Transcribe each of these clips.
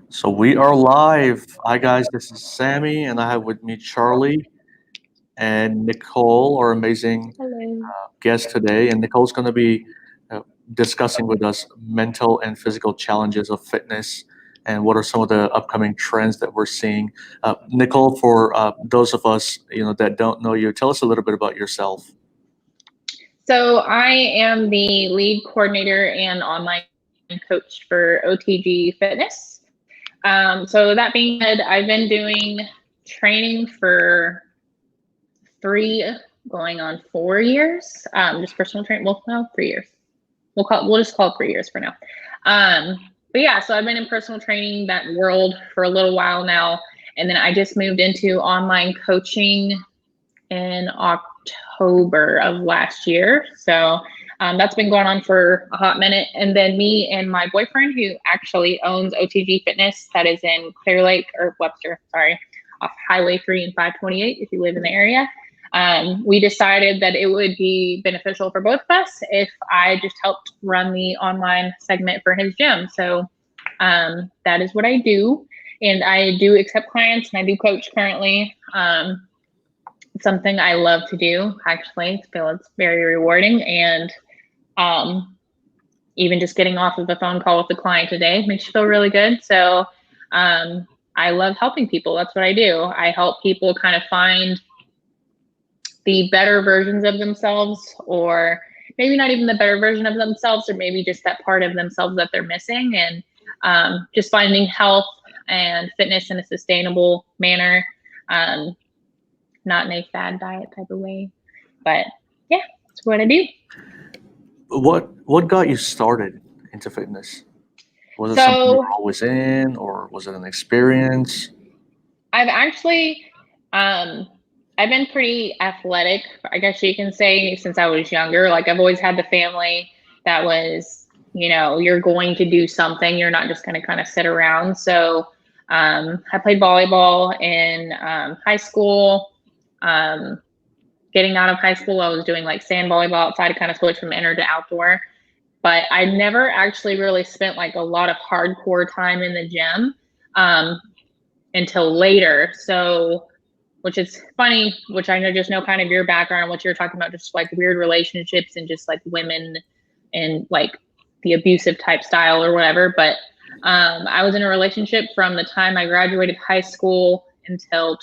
So we are live. Hi guys, this is Sammy, and I have with me Charlie and Nicole, our amazing Hello. guest today. And Nicole's going to be uh, discussing with us mental and physical challenges of fitness and what are some of the upcoming trends that we're seeing. Nicole, for those of us that don't know you, tell us a little bit about yourself. So I am the lead coordinator and online coach for OTG Fitness. So that being said, I've been doing training for 3 going on 4 years. Just personal training. Well, no, 3 years. We'll just call it 3 years for now. But yeah, so I've been in personal training that world for a little while now, and then I just moved into online coaching in October of last year. So that's been going on for a hot minute. And then me and my boyfriend, who actually owns OTG Fitness, that is in Clear Lake or Webster, sorry, off Highway 3 and 528 if you live in the area. We decided that it would be beneficial for both of us if I just helped run the online segment for his gym. So that is what I do. And I do accept clients and I do coach currently. It's something I love to do, actually. I feel it's very rewarding. And even just getting off of a phone call with the client today makes you feel really good. So I love helping people. That's what I do. I help people kind of find the better versions of themselves, or maybe not even the better version of themselves, or maybe just that part of themselves that they're missing, and just finding health and fitness in a sustainable manner, not in a fad diet type of way. But yeah, that's what I do. What got you started into fitness? Was it something you So were always in, or was it an experience? I've actually, I've been pretty athletic, I guess you can say, since I was younger. Like I've always had the family that was, you're going to do something. You're not just going to kind of sit around. So I played volleyball in high school. Um, Getting out of high school, I was doing like sand volleyball outside to kind of switch from indoor to outdoor. But I never actually really spent like a lot of hardcore time in the gym. Until later. So, which is funny, which I know just know kind of your background, what you're talking about, just like weird relationships and just like women and like the abusive type style or whatever. But I was in a relationship from the time I graduated high school until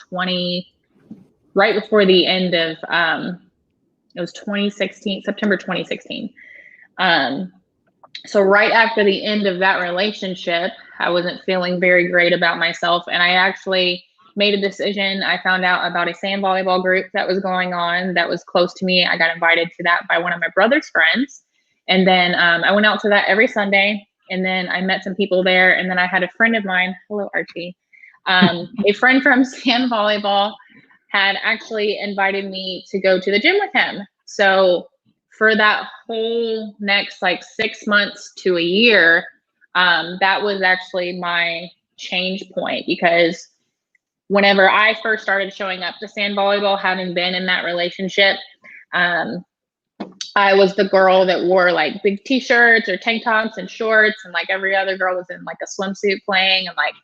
right before the end of, it was 2016, September 2016. Um, so right after the end of that relationship, I wasn't feeling very great about myself, and I actually made a decision. I found out about a sand volleyball group that was going on that was close to me. I got invited to that by one of my brother's friends, and then I went out to that every Sunday, and then I met some people there, and then I had a friend of mine, hello Archie, a friend from sand volleyball had actually invited me to go to the gym with him. So for that whole next like 6 months to a year, that was actually my change point, because whenever I first started showing up to sand volleyball, having been in that relationship, um, I was the girl that wore like big t-shirts or tank tops and shorts, and like every other girl was in like a swimsuit playing, and like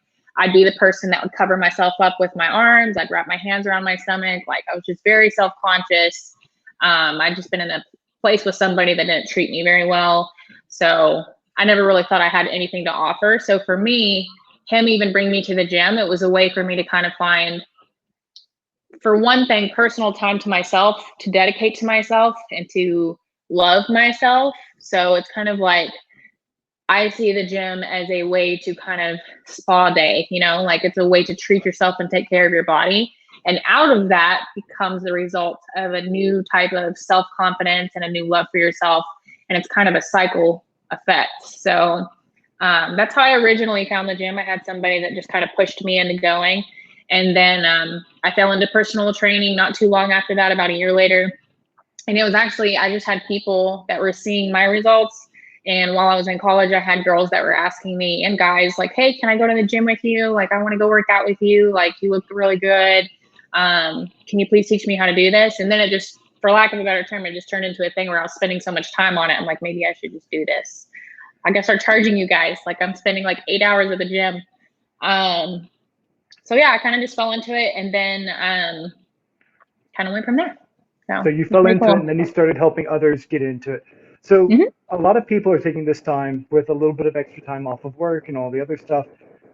I'd be the person that would cover myself up with my arms. I'd wrap my hands around my stomach. Like I was just very self-conscious. I'd just been in a place with somebody that didn't treat me very well. So I never really thought I had anything to offer. So for me, him even bringing me to the gym, it was a way for me to kind of find, for one thing, personal time to myself, to dedicate to myself and to love myself. So it's kind of like, I see the gym as a way to kind of spa day, like it's a way to treat yourself and take care of your body. And out of that becomes the result of a new type of self-confidence and a new love for yourself. And it's kind of a cycle effect. So that's how I originally found the gym. I had somebody that just kind of pushed me into going. And then I fell into personal training not too long after that, about a year later. And it was actually, I just had people that were seeing my results. And while I was in college, I had girls that were asking me, and guys, like, hey, can I go to the gym with you? Like, I want to go work out with you. Like, you look really good. Can you please teach me how to do this? And then it just, for lack of a better term, it just turned into a thing where I was spending so much time on it. I'm like, maybe I should just do this. I guess start charging you guys. Like, I'm spending like 8 hours at the gym. So yeah, I kind of just fell into it, and then kind of went from there. So So you it's fell pretty into it cool. and then you started helping others get into it. So Hmm. a lot of people are taking this time with a little bit of extra time off of work and all the other stuff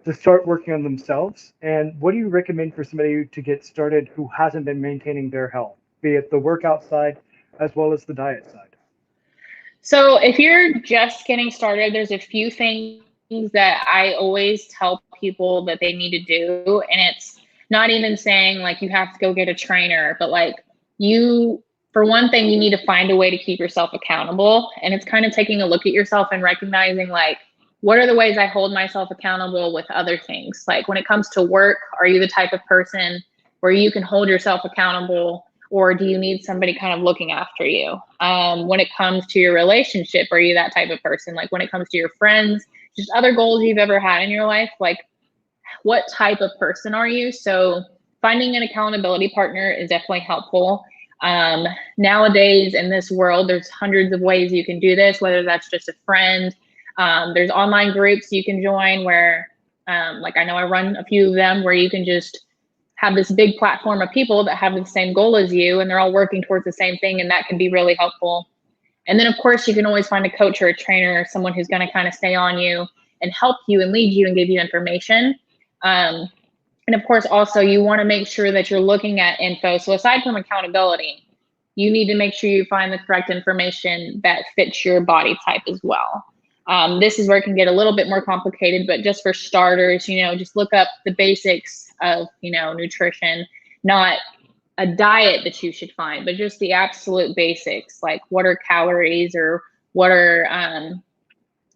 to start working on themselves. And what do you recommend for somebody to get started who hasn't been maintaining their health, be it the workout side as well as the diet side? So if you're just getting started, there's a few things that I always tell people that they need to do. And it's not even saying like you have to go get a trainer, but like you, for one thing, you need to find a way to keep yourself accountable. And it's kind of taking a look at yourself and recognizing like, what are the ways I hold myself accountable with other things? Like when it comes to work, are you the type of person where you can hold yourself accountable, or do you need somebody kind of looking after you? When it comes to your relationship, are you that type of person? Like when it comes to your friends, just other goals you've ever had in your life, like what type of person are you? So finding an accountability partner is definitely helpful. Um, Nowadays in this world, there's hundreds of ways you can do this, whether that's just a friend. There's online groups you can join where, like I know I run a few of them where you can just have this big platform of people that have the same goal as you and they're all working towards the same thing, and that can be really helpful. And then of course you can always find a coach or a trainer or someone who's going to kind of stay on you and help you and lead you and give you information. um, and of course also you want to make sure that you're looking at info. So aside from accountability, you need to make sure you find the correct information that fits your body type as well. This is where it can get a little bit more complicated, but just for starters, just look up the basics of, nutrition, not a diet that you should find, but just the absolute basics, like what are calories, or what are,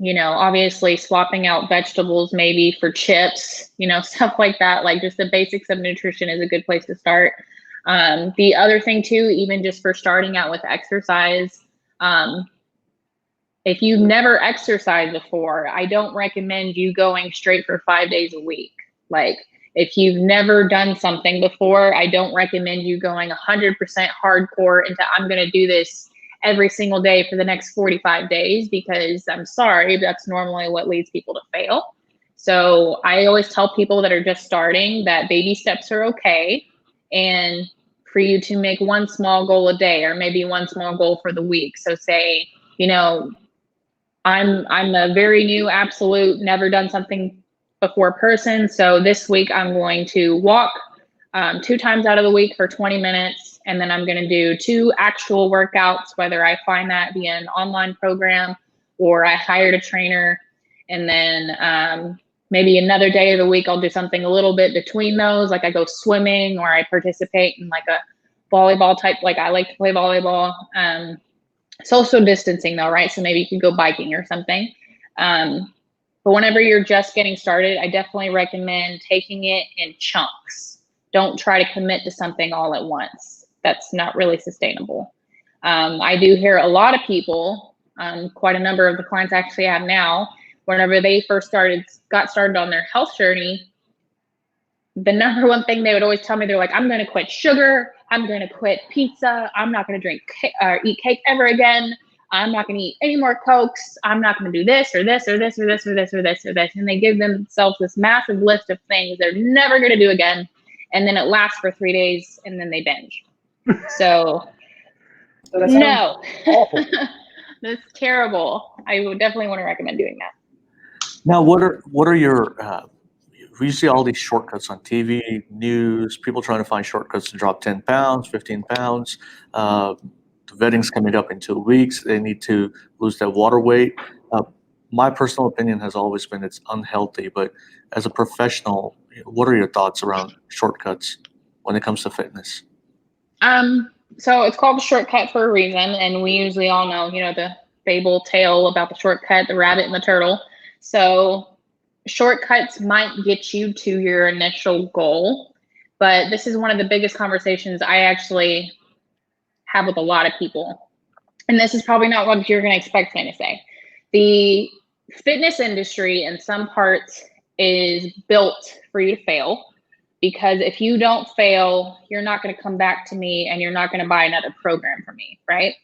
obviously swapping out vegetables maybe for chips, stuff like that. Like just the basics of nutrition is a good place to start. The other thing too, even just for starting out with exercise, um, if you've never exercised before, I don't recommend you going straight for 5 days a week. Like if you've never done something before, I don't recommend you going 100% hardcore into I'm going to do this every single day for the next 45 days, because I'm sorry, that's normally what leads people to fail. So I always tell people that are just starting that baby steps are okay. And for you to make one small goal a day, or maybe one small goal for the week. So say, I'm a very new, absolute, never done something before person. So this week I'm going to walk 2 times out of the week for 20 minutes. And then I'm going to do 2 actual workouts, whether I find that via an online program or I hired a trainer. And then maybe another day of the week, I'll do something a little bit between those. Like I go swimming, or I participate in like a volleyball type, like I like to play volleyball. Social distancing though, right? So maybe you could go biking or something. But whenever you're just getting started, I definitely recommend taking it in chunks. Don't try to commit to something all at once. That's not really sustainable. I do hear a lot of people, quite a number of the clients I actually have now, whenever they first got started on their health journey, the number one thing they would always tell me, they're like, I'm going to quit sugar. I'm going to quit pizza. I'm not going to drink or eat cake ever again. I'm not going to eat any more Cokes. I'm not going to do this or this or this or this or this or this or this. And they give themselves this massive list of things they're never going to do again. And then it lasts for 3 days and then they binge. So So that sounds no, awful. that's terrible. I would definitely want to recommend doing that. Now, what are your we see all these shortcuts on TV, news, people trying to find shortcuts to drop 10 pounds, 15 pounds. The wedding's coming up in 2 weeks. They need to lose that water weight. Uh, my personal opinion has always been it's unhealthy, but as a professional, what are your thoughts around shortcuts when it comes to fitness? So it's called a shortcut for a reason, and we usually all know, the fable tale about the shortcut, the rabbit and the turtle. So shortcuts might get you to your initial goal, but this is one of the biggest conversations I actually have with a lot of people. And this is probably not what you're going to expect me to say. The fitness industry in some parts is built for you to fail, because if you don't fail, you're not going to come back to me and you're not going to buy another program from me, right?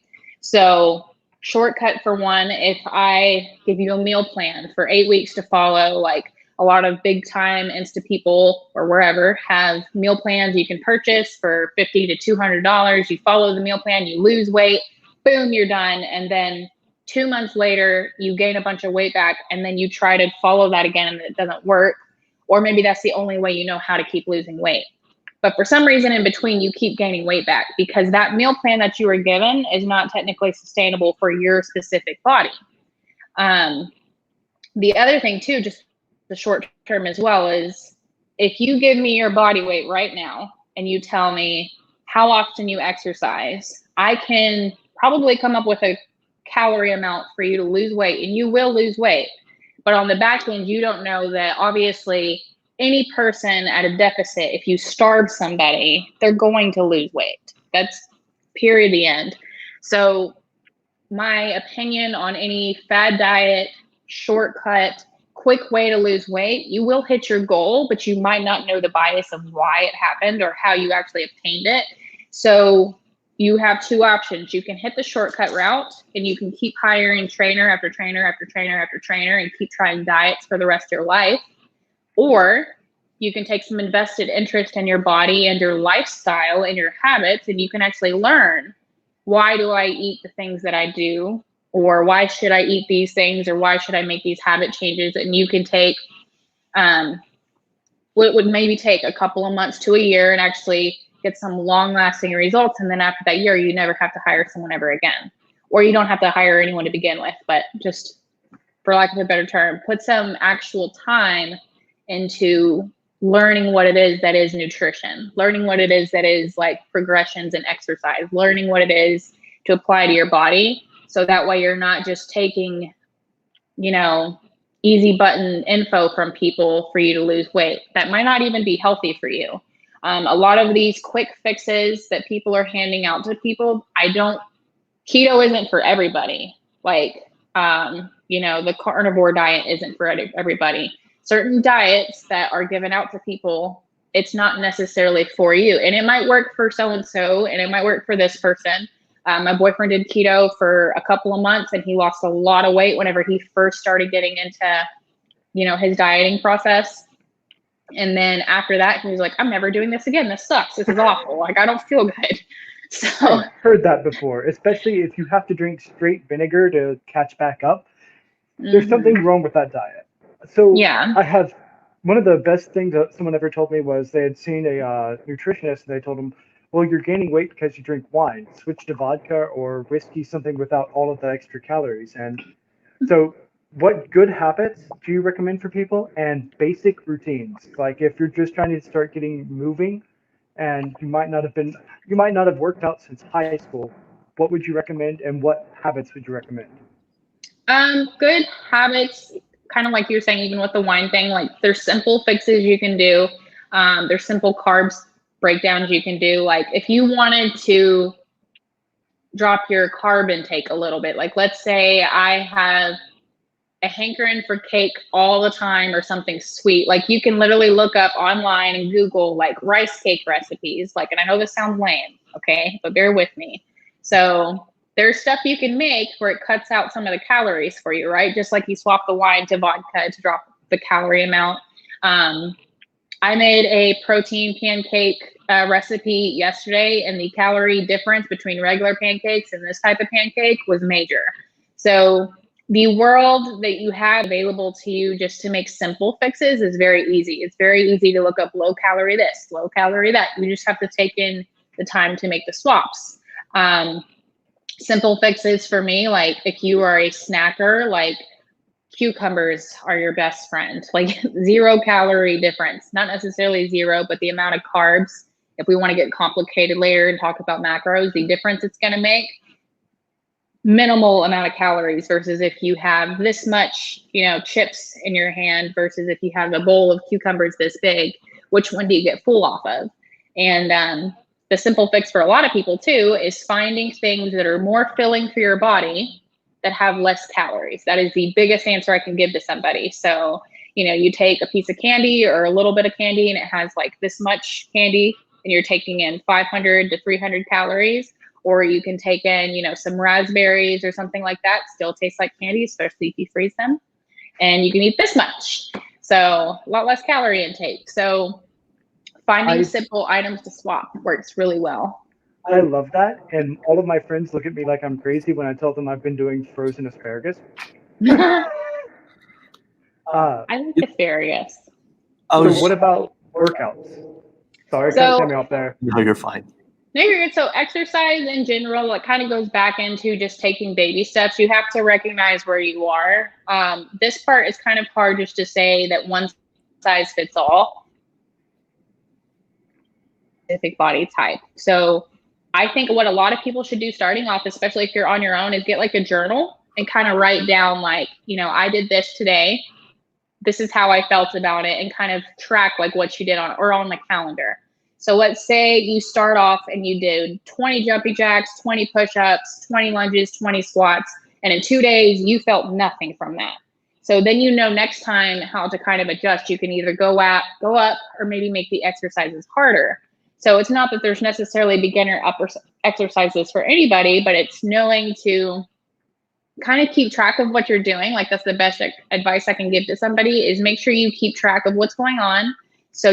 So shortcut for one, if I give you a meal plan for 8 weeks to follow, like a lot of big time Insta people or wherever have meal plans you can purchase for $50 to $200. You follow the meal plan, you lose weight, boom, you're done. And then 2 months later, you gain a bunch of weight back, and then you try to follow that again and it doesn't work. Or maybe that's the only way you know how to keep losing weight. But for some reason in between, you keep gaining weight back because that meal plan that you were given is not technically sustainable for your specific body. The other thing too, just the short term as well, is if you give me your body weight right now and you tell me how often you exercise, I can probably come up with a calorie amount for you to lose weight, and you will lose weight. But on the back end, you don't know that obviously any person at a deficit, if you starve somebody, they're going to lose weight. That's period, the end. So my opinion on any fad diet, shortcut, quick way to lose weight, you will hit your goal, but you might not know the bias of why it happened or how you actually obtained it. So you have two options. You can hit the shortcut route and you can keep hiring trainer after trainer after trainer after trainer and keep trying diets for the rest of your life. Or you can take some invested interest in your body and your lifestyle and your habits, and you can actually learn, why do I eat the things that I do? Or why should I eat these things? Or why should I make these habit changes? And you can take what would maybe take a couple of months to a year and actually get some long lasting results. And then after that year, you never have to hire someone ever again. Or you don't have to hire anyone to begin with, but just for lack of a better term, put some actual time into learning what it is that is nutrition, learning what it is that is like progressions in exercise, learning what it is to apply to your body. So that way you're not just taking, easy button info from people for you to lose weight. That might not even be healthy for you. A lot of these quick fixes that people are handing out to people, keto isn't for everybody. Like, the carnivore diet isn't for everybody. Certain diets that are given out to people, it's not necessarily for you. And it might work for so-and-so, and it might work for this person. My boyfriend did keto for a couple of months, and he lost a lot of weight whenever he first started getting into, his dieting process. And then after that, he was like, I'm never doing this again. This sucks. This is awful. Like, I don't feel good. So I've heard that before, especially if you have to drink straight vinegar to catch back up. There's something wrong with that diet. So yeah. I have one of the best things that someone ever told me was they had seen a nutritionist and they told him, well, you're gaining weight because you drink wine. Switch to vodka or whiskey, something without all of the extra calories. And so what good habits do you recommend for people, and basic routines? Like if you're just trying to start getting moving and you might not have worked out since high school, what would you recommend, and what habits would you recommend? Good habits, kind of like you were saying, even with the wine thing, like there's simple fixes you can do. There's simple carbs breakdowns you can do. Like if you wanted to drop your carb intake a little bit, like let's say I have a hankering for cake all the time or something sweet, like you can literally look up online and Google like rice cake recipes. Like, and I know this sounds lame, okay, but bear with me. So there's stuff you can make where it cuts out some of the calories for you, right? Just like you swap the wine to vodka to drop the calorie amount. I made a protein pancake recipe yesterday, and the calorie difference between regular pancakes and this type of pancake was major. So the world that you have available to you just to make simple fixes is very easy. It's very easy to look up low calorie this, low calorie that. You just have to take in the time to make the swaps. Simple fixes for me, like if you are a snacker, like cucumbers are your best friend, like 0 calorie difference, not necessarily 0, but the amount of carbs, if we want to get complicated later and talk about macros, the difference it's going to make, minimal amount of calories versus if you have this much, chips in your hand versus if you have a bowl of cucumbers this big, which one do you get full off of? And the simple fix for a lot of people too is finding things that are more filling for your body that have less calories. That is the biggest answer I can give to somebody. So, you take a piece of candy or a little bit of candy and it has like this much candy and you're taking in 500 to 300 calories, or you can take in, some raspberries or something like that. Still tastes like candy, especially if you freeze them. And you can eat this much. So a lot less calorie intake. So finding I- simple items to swap works really well. I love that, and all of my friends look at me like I'm crazy when I tell them I've been doing frozen asparagus. I Uh, like asparagus. I so was, what about workouts? Sorry, kind of So- cut me off there. no, you're fine. No, you're good. So exercise in general, it kind of goes back into just taking baby steps. You have to recognize where you are. This part is kind of hard just to say that one size fits all. Specific body type. So I think what a lot of people should do starting off, especially if you're on your own, is get like a journal and kind of write down like, I did this today. This is how I felt about it, and kind of track like what you did on the calendar. So let's say you start off and you did 20 jumping jacks, 20 push-ups, 20 lunges, 20 squats, and in 2 days you felt nothing from that. So then next time how to kind of adjust. You can either go up, or maybe make the exercises harder. So it's not that there's necessarily beginner upper exercises for anybody, but it's knowing to kind of keep track of what you're doing. Like that's the best advice I can give to somebody, is make sure you keep track of what's going on. So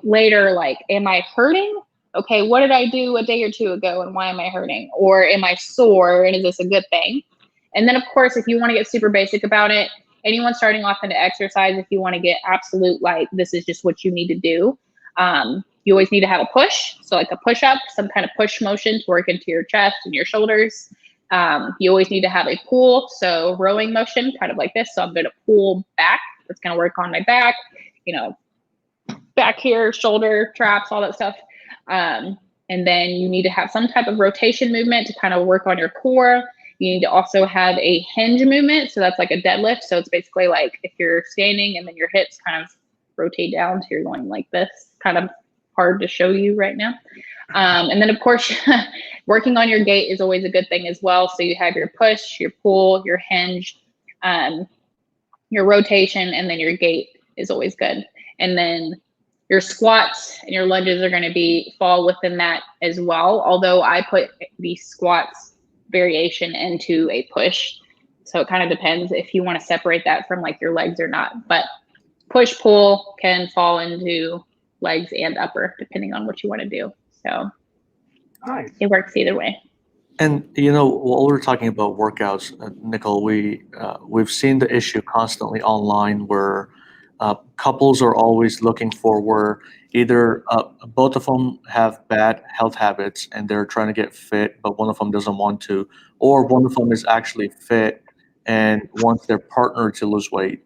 later, like, am I hurting? Okay, what did I do a day or two ago and why am I hurting? Or am I sore and is this a good thing? And then of course, if you want to get super basic about it, anyone starting off into exercise, if you want to get absolute, like, this is just what you need to do. You always need to have a push. So like a push up, some kind of push motion to work into your chest and your shoulders. You always need to have a pull. So rowing motion, kind of like this. So I'm going to pull back. That's going to work on my back, back here, shoulder, traps, all that stuff. And then you need to have some type of rotation movement to kind of work on your core. You need to also have a hinge movement. So that's like a deadlift. So it's basically like if you're standing and then your hips kind of rotate down. So you're going like this, kind of hard to show you right now. And then of course, working on your gait is always a good thing as well. So you have your push, your pull, your hinge, your rotation, and then your gait is always good. And then your squats and your lunges are going to fall within that as well. Although I put the squats variation into a push. So it kind of depends if you want to separate that from like your legs or not. But push pull can fall into legs and upper, depending on what you want to do. So Nice. it works either way. And while we're talking about workouts, Nicole, we've seen the issue constantly online where couples are always looking for where either both of them have bad health habits and they're trying to get fit, but one of them doesn't want to, or one of them is actually fit and wants their partner to lose weight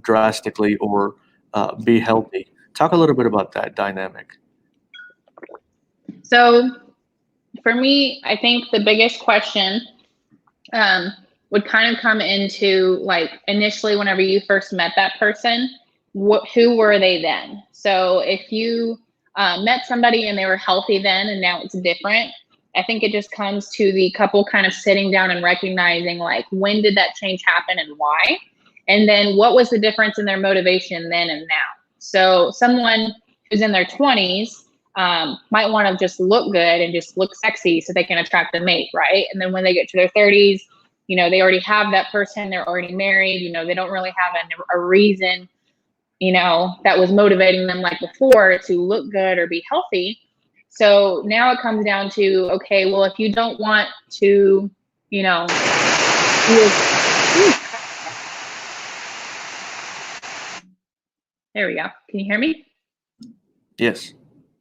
drastically or be healthy. Talk a little bit about that dynamic. So for me, I think the biggest question would kind of come into like initially whenever you first met that person, who were they then? So if you met somebody and they were healthy then and now it's different, I think it just comes to the couple kind of sitting down and recognizing like when did that change happen and why? And then what was the difference in their motivation then and now? So someone who's in their 20s might want to just look good and just look sexy so they can attract a mate, right? And then when they get to their 30s, they already have that person, they're already married, they don't really have a reason, that was motivating them like before to look good or be healthy. So now it comes down to, okay, well, if you don't want to, there we go. Can you hear me? Yes.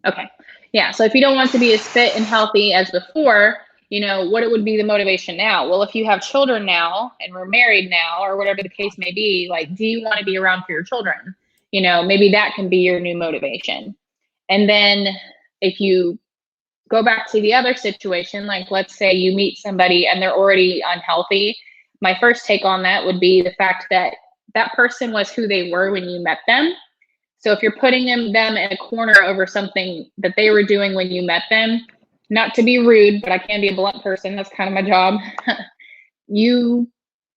Okay. Yeah. So if you don't want to be as fit and healthy as before, what it would be the motivation now? Well, if you have children now and we're married now or whatever the case may be, like, do you want to be around for your children? Maybe that can be your new motivation. And then if you go back to the other situation, like let's say you meet somebody and they're already unhealthy. My first take on that would be the fact that that person was who they were when you met them. So if you're putting them in a corner over something that they were doing when you met them, not to be rude, but I can be a blunt person. That's kind of my job.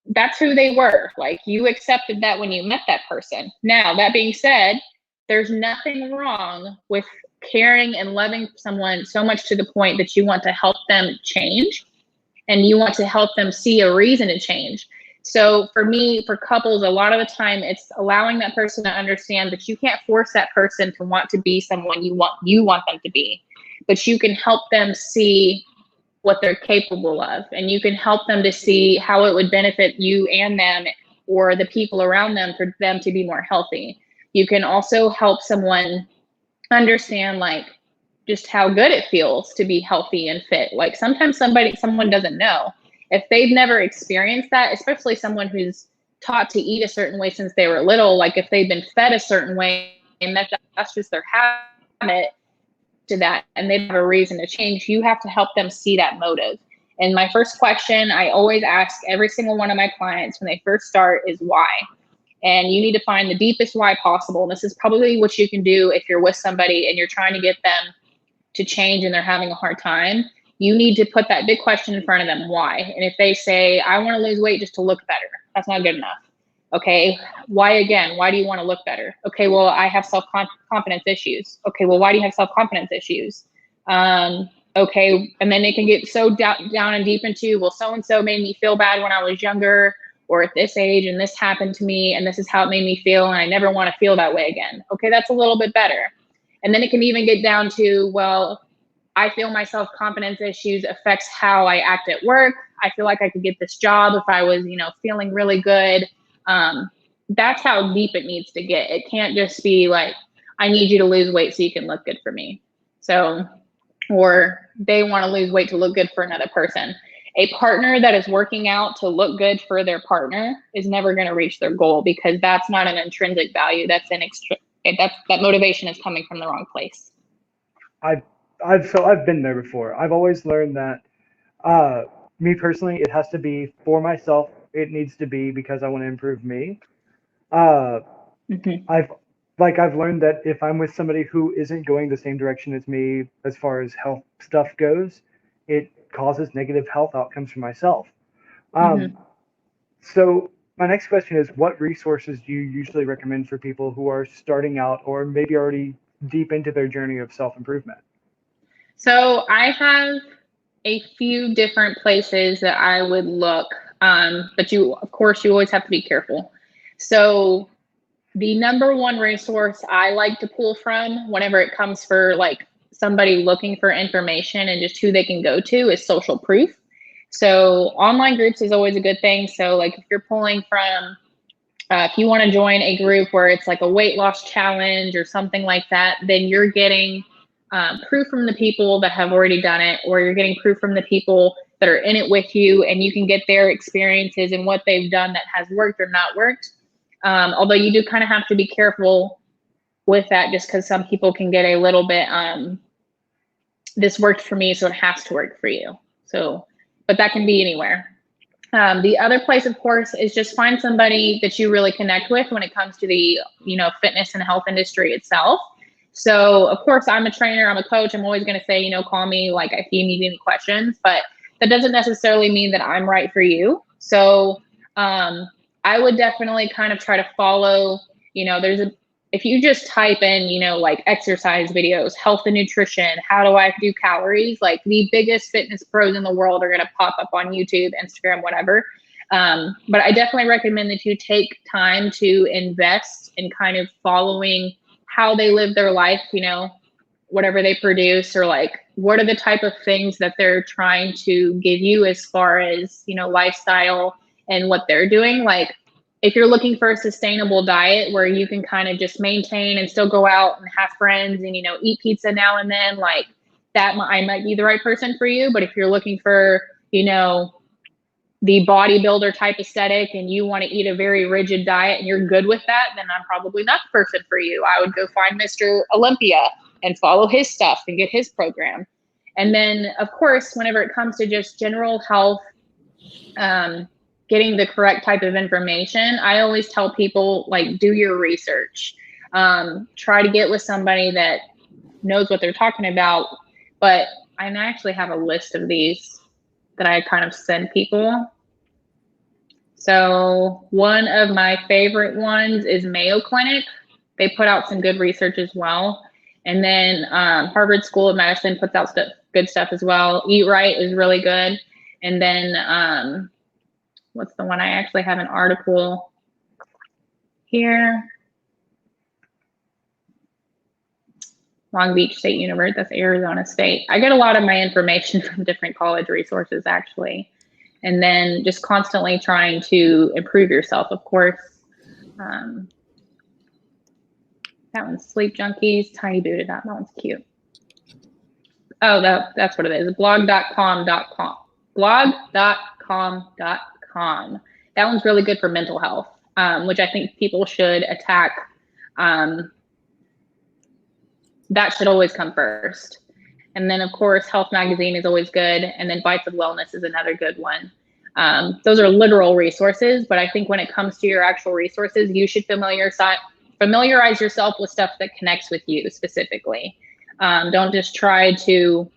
That's who they were. Like you accepted that when you met that person. Now, that being said, there's nothing wrong with caring and loving someone so much to the point that you want to help them change and you want to help them see a reason to change. So for me, for couples, a lot of the time it's allowing that person to understand that you can't force that person to want to be someone you want them to be, but you can help them see what they're capable of, and you can help them to see how it would benefit you and them or the people around them for them to be more healthy. You can also help someone understand like just how good it feels to be healthy and fit. Like sometimes someone doesn't know. If they've never experienced that, especially someone who's taught to eat a certain way since they were little, like if they've been fed a certain way and that's just their habit to that and they have a reason to change, you have to help them see that motive. And my first question I always ask every single one of my clients when they first start is why? And you need to find the deepest why possible. And this is probably what you can do if you're with somebody and you're trying to get them to change and they're having a hard time. You need to put that big question in front of them, why? And if they say, I want to lose weight just to look better, that's not good enough. Okay, why again? Why do you want to look better? Okay, well, I have self-confidence issues. Okay, well, why do you have self-confidence issues? Okay, and then they can get so down and deep into, well, so-and-so made me feel bad when I was younger or at this age and this happened to me and this is how it made me feel and I never want to feel that way again. Okay, that's a little bit better. And then it can even get down to, well, I feel my self-confidence issues affects how I act at work. I feel like I could get this job if I was, feeling really good. That's how deep it needs to get. It can't just be like, I need you to lose weight so you can look good for me. So, or they want to lose weight to look good for another person. A partner that is working out to look good for their partner is never going to reach their goal because that's not an intrinsic value. That's that motivation is coming from the wrong place. I've been there before. I've always learned that me personally, it has to be for myself. It needs to be because I want to improve me. Mm-hmm. I've learned that if I'm with somebody who isn't going the same direction as me as far as health stuff goes, it causes negative health outcomes for myself. Mm-hmm. So my next question is, what resources do you usually recommend for people who are starting out or maybe already deep into their journey of self-improvement? So I have a few different places that I would look, but of course, you always have to be careful. So the number one resource I like to pull from whenever it comes for like somebody looking for information and just who they can go to is social proof. So online groups is always a good thing. So like if you're pulling from, if you want to join a group where it's like a weight loss challenge or something like that, then you're getting proof from the people that have already done it, or you're getting proof from the people that are in it with you, and you can get their experiences and what they've done that has worked or not worked. Although you do kind of have to be careful with that just because some people can get a little bit, this worked for me, so it has to work for you. So, but that can be anywhere. The other place, of course, is just find somebody that you really connect with when it comes to the, fitness and health industry itself. So, of course, I'm a trainer, I'm a coach. I'm always going to say, call me like if you need any questions, but that doesn't necessarily mean that I'm right for you. So, I would definitely kind of try to follow, if you just type in, like exercise videos, health and nutrition, how do I do calories? Like the biggest fitness pros in the world are going to pop up on YouTube, Instagram, whatever. But I definitely recommend that you take time to invest in kind of following how they live their life, whatever they produce, or like what are the type of things that they're trying to give you as far as, lifestyle and what they're doing. Like if you're looking for a sustainable diet where you can kind of just maintain and still go out and have friends and, eat pizza now and then, like that I might be the right person for you. But if you're looking for, the bodybuilder type aesthetic and you want to eat a very rigid diet and you're good with that, then I'm probably not the person for you. I would go find Mr. Olympia and follow his stuff and get his program. And then, of course, whenever it comes to just general health, getting the correct type of information, I always tell people, like, do your research. Try to get with somebody that knows what they're talking about. But I actually have a list of these that I kind of send people. So one of my favorite ones is Mayo Clinic. They put out some good research as well. And then Harvard School of Medicine puts out good stuff as well. Eat Right is really good. And then what's the one? I actually have an article here. Long Beach State University, that's Arizona State. I get a lot of my information from different college resources, actually. And then just constantly trying to improve yourself, of course. That one's Sleep Junkies, Tiny Booted, that one's cute. Oh, that's what it is, blog.com.com. Blog.com.com. That one's really good for mental health, which I think people should attack. That should always come first. And then, of course, Health Magazine is always good. And then Bites of Wellness is another good one. Those are literal resources, but I think when it comes to your actual resources, you should familiarize yourself with stuff that connects with you specifically. Don't just try to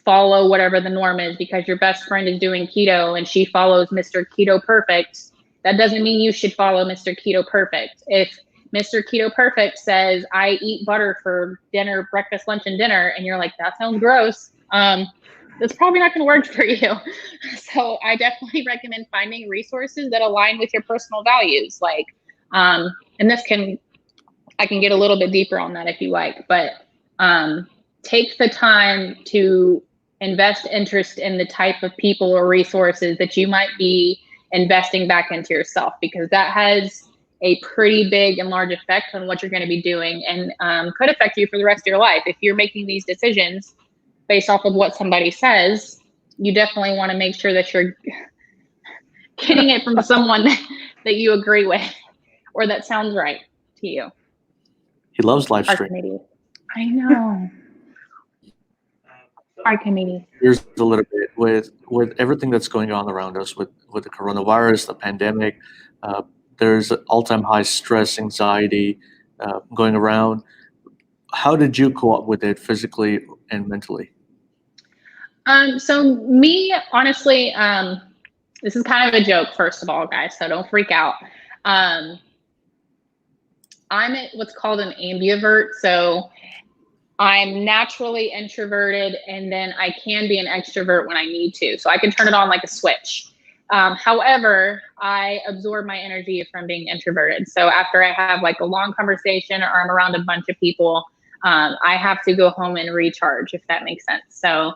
follow whatever the norm is because your best friend is doing keto and she follows Mr. Keto Perfect. That doesn't mean you should follow Mr. Keto Perfect. If Mr. Keto Perfect says, I eat butter for dinner, breakfast, lunch, and dinner, and you're like, that sounds gross, that's probably not going to work for you. So I definitely recommend finding resources that align with your personal values. Like, and I can get a little bit deeper on that if you like, but take the time to invest interest in the type of people or resources that you might be investing back into yourself, because that has a pretty big and large effect on what you're going to be doing and could affect you for the rest of your life. If you're making these decisions based off of what somebody says, you definitely want to make sure that you're getting it from someone that you agree with or that sounds right to you. He loves live stream. Archimedes. I know. Archimedes. Here's a little bit with everything that's going on around us with the coronavirus, the pandemic. There's all-time high stress, anxiety going around. How did you cope with it physically and mentally? So me, honestly, this is kind of a joke, first of all, guys, so don't freak out. I'm what's called an ambivert. So I'm naturally introverted, and then I can be an extrovert when I need to. So I can turn it on like a switch. However, I absorb my energy from being introverted. So after I have like a long conversation or I'm around a bunch of people, I have to go home and recharge, if that makes sense. So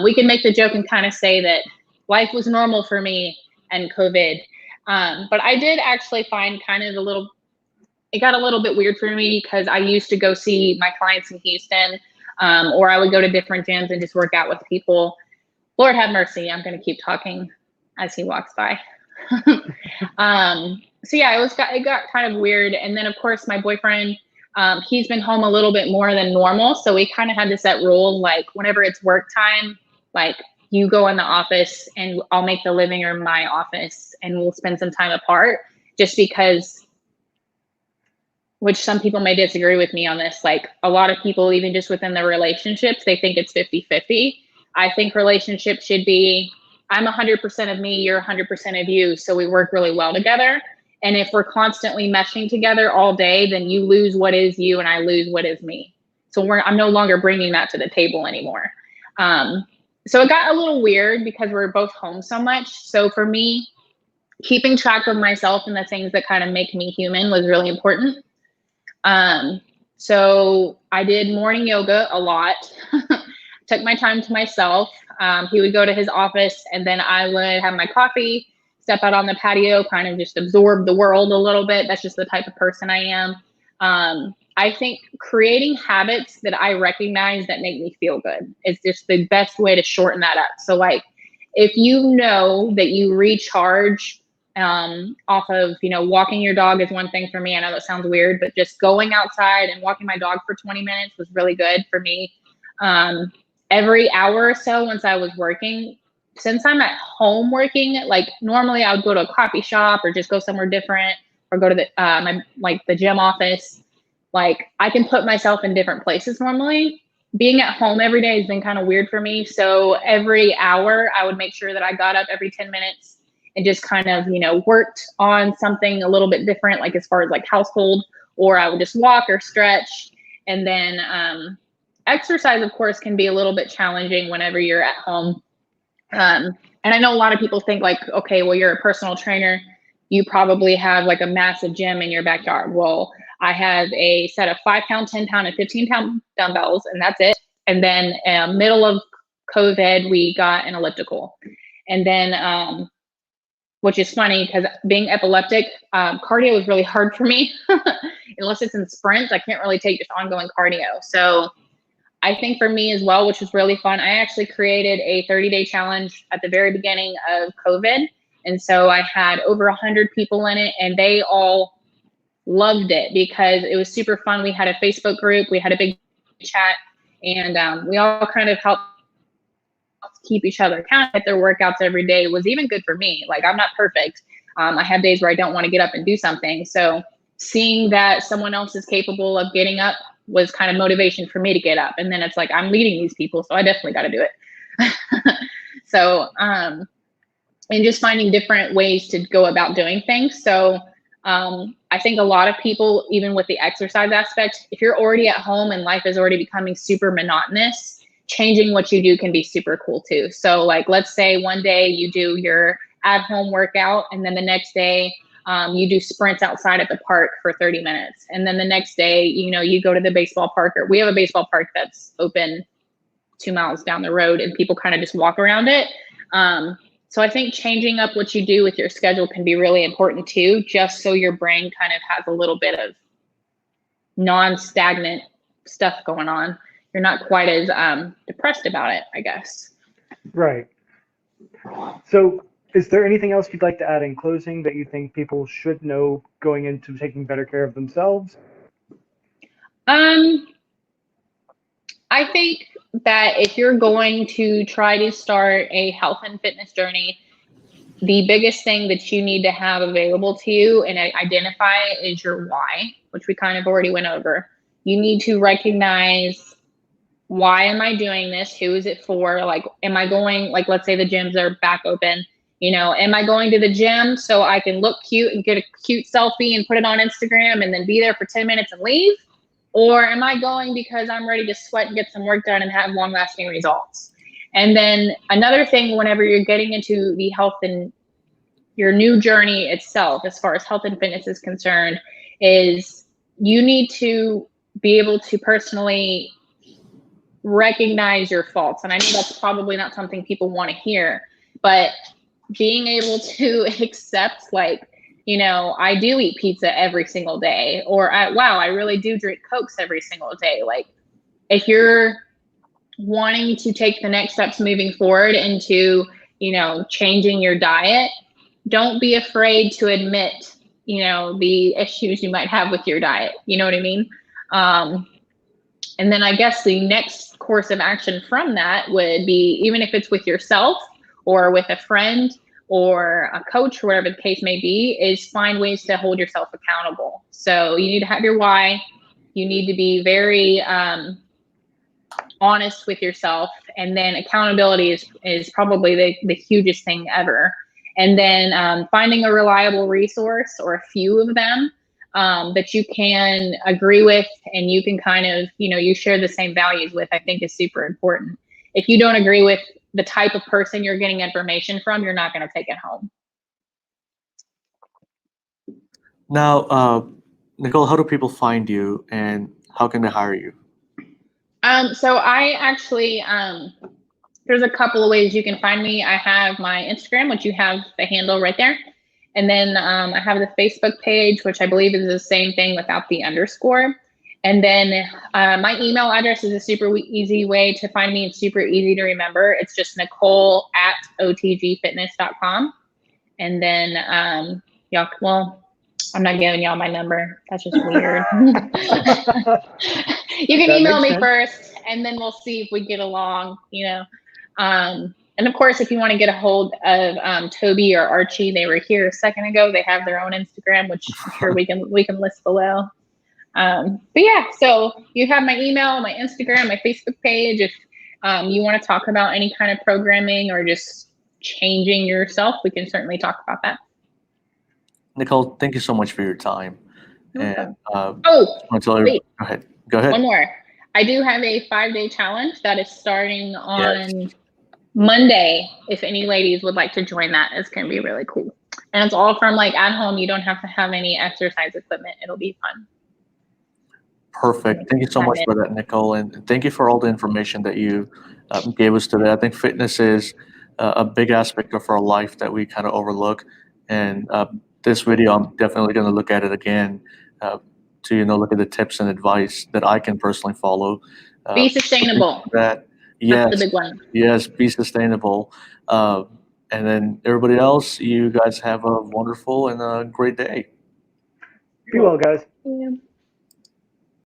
we can make the joke and kind of say that life was normal for me and COVID. But I did actually find it got a little bit weird for me because I used to go see my clients in Houston, or I would go to different gyms and just work out with people. Lord have mercy, I'm going to keep talking as he walks by. So yeah, it got kind of weird. And then of course my boyfriend, he's been home a little bit more than normal. So we kind of had to set rules, like whenever it's work time, like you go in the office and I'll make the living room my office and we'll spend some time apart, just because, which some people may disagree with me on this. Like a lot of people, even just within the relationships, they think it's 50-50. I think relationships should be, I'm 100% of me, you're 100% of you. So we work really well together. And if we're constantly meshing together all day, then you lose what is you and I lose what is me. So I'm no longer bringing that to the table anymore. So it got a little weird because we're both home so much. So for me, keeping track of myself and the things that kind of make me human was really important. So I did morning yoga a lot, took my time to myself. He would go to his office and then I would have my coffee, step out on the patio, kind of just absorb the world a little bit. That's just the type of person I am. I think creating habits that I recognize that make me feel good is just the best way to shorten that up. So like, if you know that you recharge off of, walking your dog is one thing for me. I know that sounds weird, but just going outside and walking my dog for 20 minutes was really good for me. Every hour or so once I was working, since I'm at home working, like normally I would go to a coffee shop or just go somewhere different or go to the gym office. Like I can put myself in different places normally. Being at home every day has been kind of weird for me. So every hour I would make sure that I got up every 10 minutes and just kind of, worked on something a little bit different, like as far as like household, or I would just walk or stretch. And then exercise, of course, can be a little bit challenging whenever you're at home. And I know a lot of people think like, okay, well, you're a personal trainer. You probably have like a massive gym in your backyard. Well, I have a set of 5-pound, 10-pound, and 15-pound dumbbells, and that's it. And then middle of COVID, we got an elliptical. And then, which is funny because being epileptic, cardio is really hard for me. Unless it's in sprints, I can't really take just ongoing cardio. So I think for me as well, which was really fun, I actually created a 30-day challenge at the very beginning of COVID. And so I had over 100 people in it, and they all loved it because it was super fun. We had a Facebook group, we had a big chat, and we all kind of helped keep each other accountable. Their workouts every day was even good for me. Like, I'm not perfect. I have days where I don't want to get up and do something. So seeing that someone else is capable of getting up was kind of motivation for me to get up. And then it's like, I'm leading these people, so I definitely got to do it. So, and just finding different ways to go about doing things. So I think a lot of people, even with the exercise aspect, if you're already at home and life is already becoming super monotonous, changing what you do can be super cool too. So like, let's say one day you do your at-home workout, and then the next day you do sprints outside at the park for 30 minutes. And then the next day, you know, you go to the baseball park, or we have a baseball park that's open 2 miles down the road, and people kind of just walk around it. So I think changing up what you do with your schedule can be really important too, just so your brain kind of has a little bit of non-stagnant stuff going on. You're not quite as depressed about it, I guess. Right. So is there anything else you'd like to add in closing that you think people should know going into taking better care of themselves? I think that if you're going to try to start a health and fitness journey, the biggest thing that you need to have available to you and identify is your why, which we kind of already went over. You need to recognize, why am I doing this? Who is it for? Like, am I going, like, let's say the gyms are back open, you know, am I going to the gym so I can look cute and get a cute selfie and put it on Instagram and then be there for 10 minutes and leave? Or am I going because I'm ready to sweat and get some work done and have long-lasting results? And then another thing, whenever you're getting into the health and your new journey itself, as far as health and fitness is concerned, is you need to be able to personally recognize your faults. And I know that's probably not something people want to hear, but being able to accept, like, you know, I do eat pizza every single day, or wow, I really do drink Cokes every single day. Like, if you're wanting to take the next steps moving forward into, you know, changing your diet, don't be afraid to admit, you know, the issues you might have with your diet. You know what I mean? And then I guess the next course of action from that would be, even if it's with yourself or with a friend or a coach, or whatever the case may be, is find ways to hold yourself accountable. So you need to have your why. You need to be very honest with yourself. And then accountability is probably the hugest thing ever. And then finding a reliable resource, or a few of them, that you can agree with and you can kind of, you know, you share the same values with, I think is super important. If you don't agree with the type of person you're getting information from, you're not going to take it home. Now, Nicole, how do people find you, and how can they hire you? So I actually, there's a couple of ways you can find me. I have my Instagram, which you have the handle right there. And then I have the Facebook page, which I believe is the same thing without the underscore. And then my email address is a super easy way to find me. It's super easy to remember. It's just Nicole@otgfitness.com. And then y'all, well, I'm not giving y'all my number. That's just weird. You can email me first, and then we'll see if we get along, you know. And of course, if you want to get a hold of Toby or Archie, they were here a second ago. They have their own Instagram, which I'm sure we can list below. But yeah, so you have my email, my Instagram, my Facebook page. If you want to talk about any kind of programming or just changing yourself, we can certainly talk about that. Nicole, thank you so much for your time. And wait. Go ahead. One more. I do have a 5-day challenge that is starting on Monday, if any ladies would like to join that, it's going to be really cool. And it's all from like at home. You don't have to have any exercise equipment. It'll be fun. Perfect. Thank you so much for that, Nicole, and thank you for all the information that you gave us today. I think fitness is a big aspect of our life that we kind of overlook, and this video, I'm definitely going to look at it again to look at the tips and advice that I can personally follow. Be sustainable. That That's yes, the big one. yes, be sustainable. And then everybody else, you guys have a wonderful and a great day. Be well, guys. Yeah.